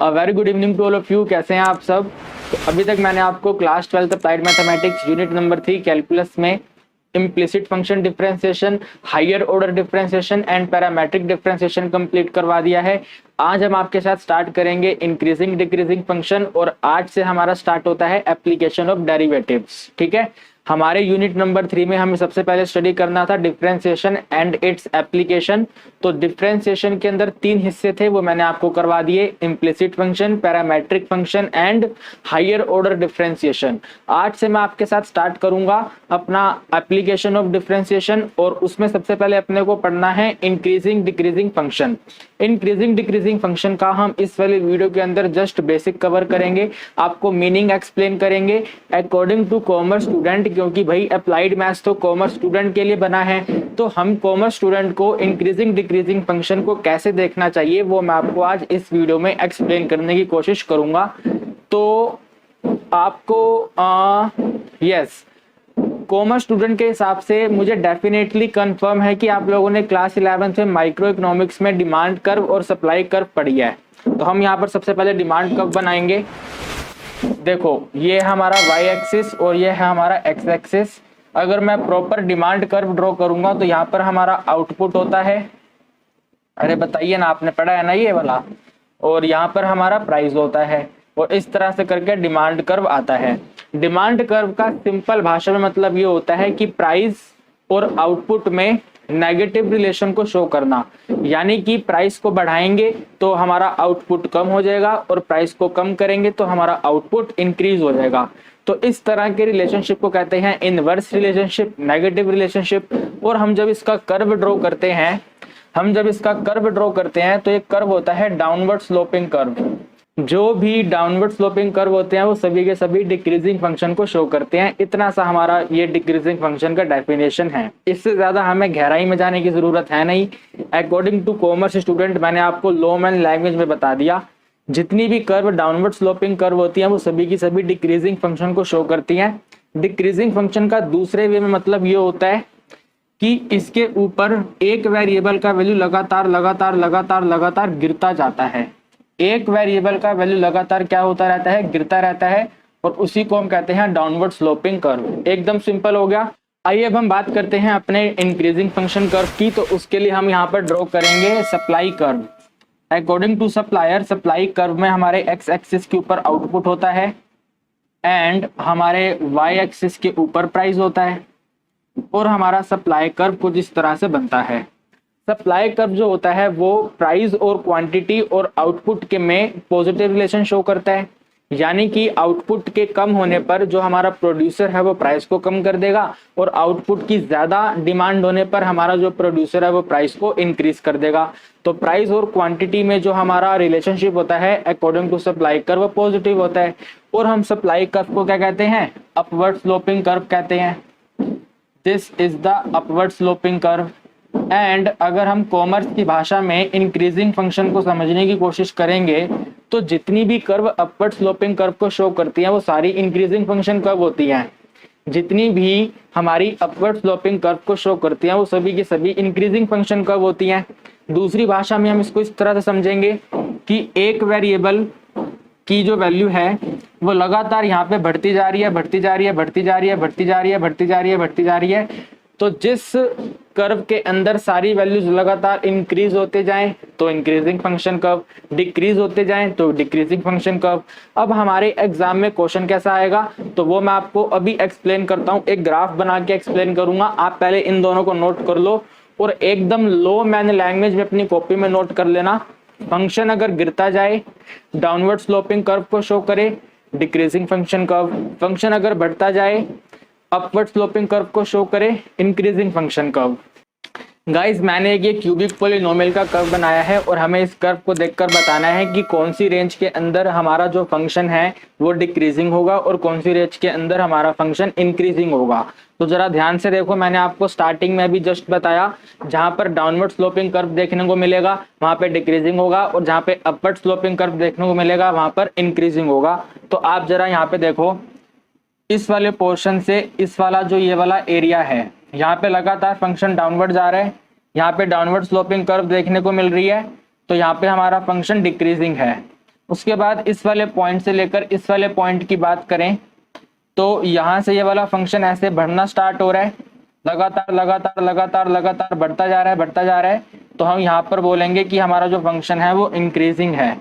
Very good evening to all of you. कैसे हैं आप सब? तो अभी तक मैंने आपको class 12 applied mathematics unit number 3 calculus में implicit function differentiation, higher order differentiation and parametric differentiation complete करवा दिया है। आज हम आपके साथ स्टार्ट करेंगे इंक्रीजिंग डिक्रीजिंग फंक्शन और आज से हमारा स्टार्ट होता है एप्लीकेशन ऑफ डेरिवेटिव्स। ठीक है, हमारे यूनिट नंबर 3 में हमें सबसे पहले स्टडी करना था डिफरेंशिएशन एंड इट्स एप्लीकेशन। तो डिफरेंशिएशन के अंदर 3 हिस्से थे, वो मैंने आपको करवा दिए, implicit function, parametric function and higher order differentiation. आज से मैं आपके साथ स्टार्ट करूंगा अपना एप्लीकेशन ऑफ डिफरेंशिएशन और उसमें सबसे पहले अपने को पढ़ना है increasing decreasing function. Increasing decreasing function का हम इस वाले वीडियो के अंदर जस्ट बेसिक कवर करेंगे, आपको मीनिंग एक्सप्लेन करेंगे अकॉर्डिंग टू कॉमर्स स्टूडेंट, क्योंकि भाई अप्लाइड मैथ्स तो कॉमर्स स्टूडेंट के लिए बना है। तो हम कॉमर्स स्टूडेंट को इंक्रीजिंग डिक्रीजिंग फंक्शन को कैसे देखना चाहिए वो मैं आपको आज इस वीडियो में एक्सप्लेन करने की कोशिश करूंगा। तो आपको यस कॉमर्स स्टूडेंट के हिसाब से मुझे डेफिनेटली कंफर्म है कि आप लोगों ने क्लास 11 में माइक्रो इकोनॉमिक्स में डिमांड कर्व और सप्लाई कर्व पढ़ी है। तो हम यहाँ पर सबसे पहले डिमांड कर्व बनाएंगे। देखो, ये है हमारा y एक्सिस और ये है हमारा x एक्सिस। अगर मैं प्रॉपर डिमांड कर्व ड्रॉ करूंगा तो यहाँ पर हमारा आउटपुट होता है, अरे बताइए ना, आपने पढ़ा है ना ये वाला, और यहाँ पर हमारा प्राइस होता है और इस तरह से करके डिमांड कर्व आता है। डिमांड कर्व का सिंपल भाषा में मतलब ये होता है कि प्राइस और आउटपुट में नेगेटिव रिलेशन को शो करना, यानी कि प्राइस को बढ़ाएंगे तो हमारा आउटपुट कम हो जाएगा और प्राइस को कम करेंगे तो हमारा आउटपुट इंक्रीज हो जाएगा। तो इस तरह के रिलेशनशिप को कहते हैं इनवर्स रिलेशनशिप, नेगेटिव रिलेशनशिप। और हम जब इसका कर्व ड्रॉ करते हैं तो एक कर्व होता है डाउनवर्ड स्लोपिंग कर्व। जो भी डाउनवर्ड स्लोपिंग कर्व होते हैं वो सभी के सभी डिक्रीजिंग फंक्शन को शो करते हैं। इतना सा हमारा ये डिक्रीजिंग फंक्शन का डेफिनेशन है, इससे ज्यादा हमें गहराई में जाने की जरूरत है नहीं। अकॉर्डिंग टू कॉमर्स स्टूडेंट मैंने आपको लॉमैन लैंग्वेज में बता दिया, जितनी भी कर्व डाउनवर्ड स्लोपिंग कर्व होती है वो सभी की सभी डिक्रीजिंग फंक्शन को शो करती हैं। डिक्रीजिंग फंक्शन का दूसरे वे में मतलब ये होता है कि इसके ऊपर एक वेरिएबल का वैल्यू लगातार गिरता जाता है। एक वेरिएबल का वैल्यू लगातार क्या होता रहता है, गिरता रहता है, और उसी को हम कहते हैं डाउनवर्ड स्लोपिंग कर्व। एकदम सिंपल हो गया। आइए अब हम बात करते हैं अपने इंक्रीजिंग फंक्शन कर्व की। तो उसके लिए हम यहाँ पर ड्रॉ करेंगे supply curve. According to supplier, supply curve में हमारे एक्स एक्सिस के ऊपर आउटपुट होता है एंड हमारे वाई एक्सिस के ऊपर प्राइस होता है, और हमारा सप्लाई कर्व कुछ इस तरह से बनता है। सप्लाई कर्व जो होता है वो प्राइस और क्वांटिटी और आउटपुट के में पॉजिटिव रिलेशन शो करता है, यानी कि आउटपुट के कम होने पर जो हमारा प्रोड्यूसर है वो प्राइस को कम कर देगा, और आउटपुट की ज्यादा डिमांड होने पर हमारा जो प्रोड्यूसर है वो प्राइस को इंक्रीज कर देगा। तो प्राइस और क्वांटिटी में जो हमारा रिलेशनशिप होता है अकॉर्डिंग टू सप्लाई कर्व वो पॉजिटिव होता है। और हम सप्लाई कर्व को क्या कहते हैं, अपवर्ड स्लोपिंग कर्व कहते हैं। This is the upward sloping curve. And अगर हम कॉमर्स की भाषा में इंक्रीजिंग फंक्शन को समझने की कोशिश करेंगे तो जितनी भी कर्व अपवर्ड स्लोपिंग कर्व को शो करती हैं वो सारी इंक्रीजिंग फंक्शन कर्व होती हैं। जितनी भी हमारी अपवर्ड स्लोपिंग कर्व को शो करती हैं वो सभी की सभी इंक्रीजिंग फंक्शन कर्व होती हैं। दूसरी भाषा में हम इसको इस तरह से समझेंगे कि एक वेरिएबल की जो वैल्यू है वो लगातार यहाँ पे बढ़ती जा रही है। तो जिस कर्व के अंदर सारी वैल्यूज लगातार इंक्रीज होते जाएं तो इंक्रीजिंग फंक्शन कर्व, डिक्रीज होते जाएं तो डिक्रीजिंग फंक्शन कर्व। अब हमारे एग्जाम में क्वेश्चन कैसा आएगा तो वो मैं आपको अभी एक्सप्लेन करता हूं, एक ग्राफ बना के एक्सप्लेन करूंगा। आप पहले इन दोनों को नोट कर लो और एकदम लॉमैन लैंग्वेज में अपनी कॉपी में नोट कर लेना। फंक्शन अगर गिरता जाए डाउनवर्ड स्लोपिंग कर्व को शो करे, डिक्रीजिंग फंक्शन कर्व। फंक्शन अगर बढ़ता जाए अपवर्ड स्लोपिंग कर्व को शो करे, इंक्रीजिंग फंक्शन कर्व। गाइस, मैंने ये क्यूबिक पॉलिनोमियल का कर्व बनाया है और हमें इस कर्व को देखकर बताना है कि कौन सी रेंज के अंदर हमारा जो फंक्शन है वो डिक्रीजिंग होगा और कौन सी रेंज के अंदर हमारा फंक्शन इंक्रीजिंग होगा। तो जरा ध्यान से देखो, मैंने आपको स्टार्टिंग में अभी जस्ट बताया, जहां पर डाउनवर्ड स्लोपिंग कर्व देखने को मिलेगा वहां पे डिक्रीजिंग होगा, और जहां पे अपवर्ड स्लोपिंग कर्व देखने को मिलेगा वहां पर इंक्रीजिंग होगा। तो आप जरा यहाँ पे देखो, इस वाले पोर्शन से इस वाला जो ये वाला एरिया है यहाँ पे लगातार फंक्शन डाउनवर्ड जा रहा है, यहाँ पे डाउनवर्ड स्लोपिंग कर्व देखने को मिल रही है, तो यहाँ पे हमारा फंक्शन डिक्रीजिंग है। उसके बाद इस वाले पॉइंट से लेकर इस वाले पॉइंट की बात करें तो यहाँ से ये वाला फंक्शन ऐसे बढ़ना स्टार्ट हो रहा है, लगातार लगातार लगातार लगातार बढ़ता जा रहा है, बढ़ता जा रहा है। तो हम यहाँ पर बोलेंगे कि हमारा जो फंक्शन है वो इंक्रीजिंग है।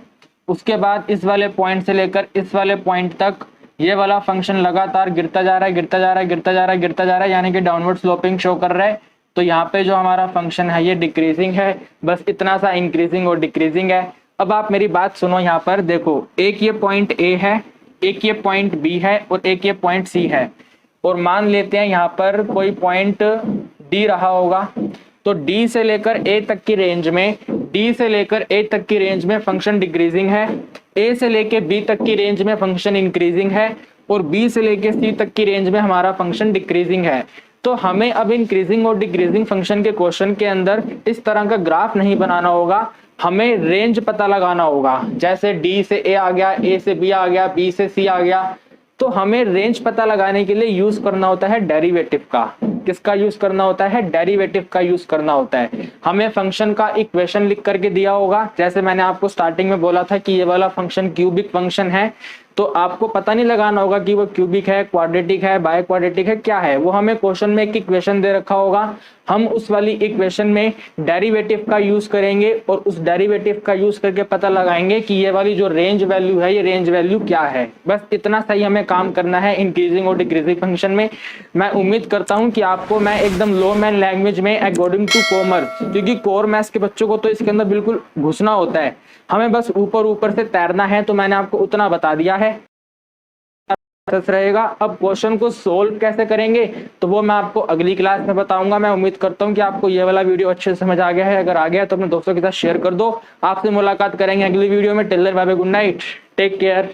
उसके बाद इस वाले पॉइंट से लेकर इस वाले पॉइंट तक ये वाला फंक्शन लगातार गिरता जा रहा है, गिरता जा रहा है, गिरता जा रहा है, गिरता जा रहा है, यानी कि डाउनवर्ड स्लोपिंग शो कर रहा है। तो यहाँ पे जो हमारा फंक्शन है ये डिक्रीजिंग है। बस इतना सा इंक्रीजिंग और डिक्रीजिंग है। अब आप मेरी बात सुनो, यहाँ पर देखो, एक ये पॉइंट ए है, एक ये पॉइंट बी है और एक ये पॉइंट सी है। और मान लेते हैं यहाँ पर कोई पॉइंट डी रहा होगा, तो डी से लेकर ए तक की रेंज में, डी से लेकर ए तक की रेंज में फंक्शन डिक्रीजिंग है, ए से लेकर बी तक की रेंज में फंक्शन इंक्रीजिंग है और बी से लेकर सी तक की रेंज में हमारा फंक्शन डिक्रीजिंग है। तो हमें अब इंक्रीजिंग और डिक्रीजिंग फंक्शन के क्वेश्चन के अंदर इस तरह का ग्राफ नहीं बनाना होगा, हमें रेंज पता लगाना होगा। जैसे डी से ए आ गया, ए से बी आ गया, बी से सी आ गया, तो हमें रेंज पता लगाने के लिए यूज करना होता है डेरिवेटिव का। किसका यूज करना होता है? डेरिवेटिव का यूज करना होता है। हमें फंक्शन का इक्वेशन लिख करके दिया होगा, जैसे मैंने आपको स्टार्टिंग में बोला था कि ये वाला फंक्शन क्यूबिक फंक्शन है, तो आपको पता नहीं लगाना होगा कि वो क्यूबिक है, क्वाड्रेटिक है, बाय क्वाड्रेटिक है, क्या है। वो हमें क्वेश्चन में एक इक्वेशन दे रखा होगा, हम उस वाली इक्वेशन में डेरिवेटिव का यूज करेंगे और उस डेरिवेटिव का यूज करके पता लगाएंगे कि ये वाली जो रेंज वैल्यू है, ये रेंज वैल्यू क्या है। बस इतना सही हमें काम करना है इंक्रीजिंग और डिक्रीजिंग फंक्शन में। मैं उम्मीद करता हूं कि आपको मैं एकदम लो मैन लैंग्वेज में अकॉर्डिंग टू कॉमर्स, क्योंकि कोर मैथ्स के बच्चों को तो इसके अंदर बिल्कुल घुसना होता है, हमें बस ऊपर ऊपर से तैरना है, तो मैंने आपको उतना बता दिया है रहेगा। अब क्वेश्चन को सोल्व कैसे करेंगे तो वो मैं आपको अगली क्लास में बताऊंगा। मैं उम्मीद करता हूं कि आपको ये वाला वीडियो अच्छे से समझ आ गया है। अगर आ गया तो अपने दोस्तों के साथ शेयर कर दो। आपसे मुलाकात करेंगे अगली वीडियो में। Till then bye bye, good night, take care.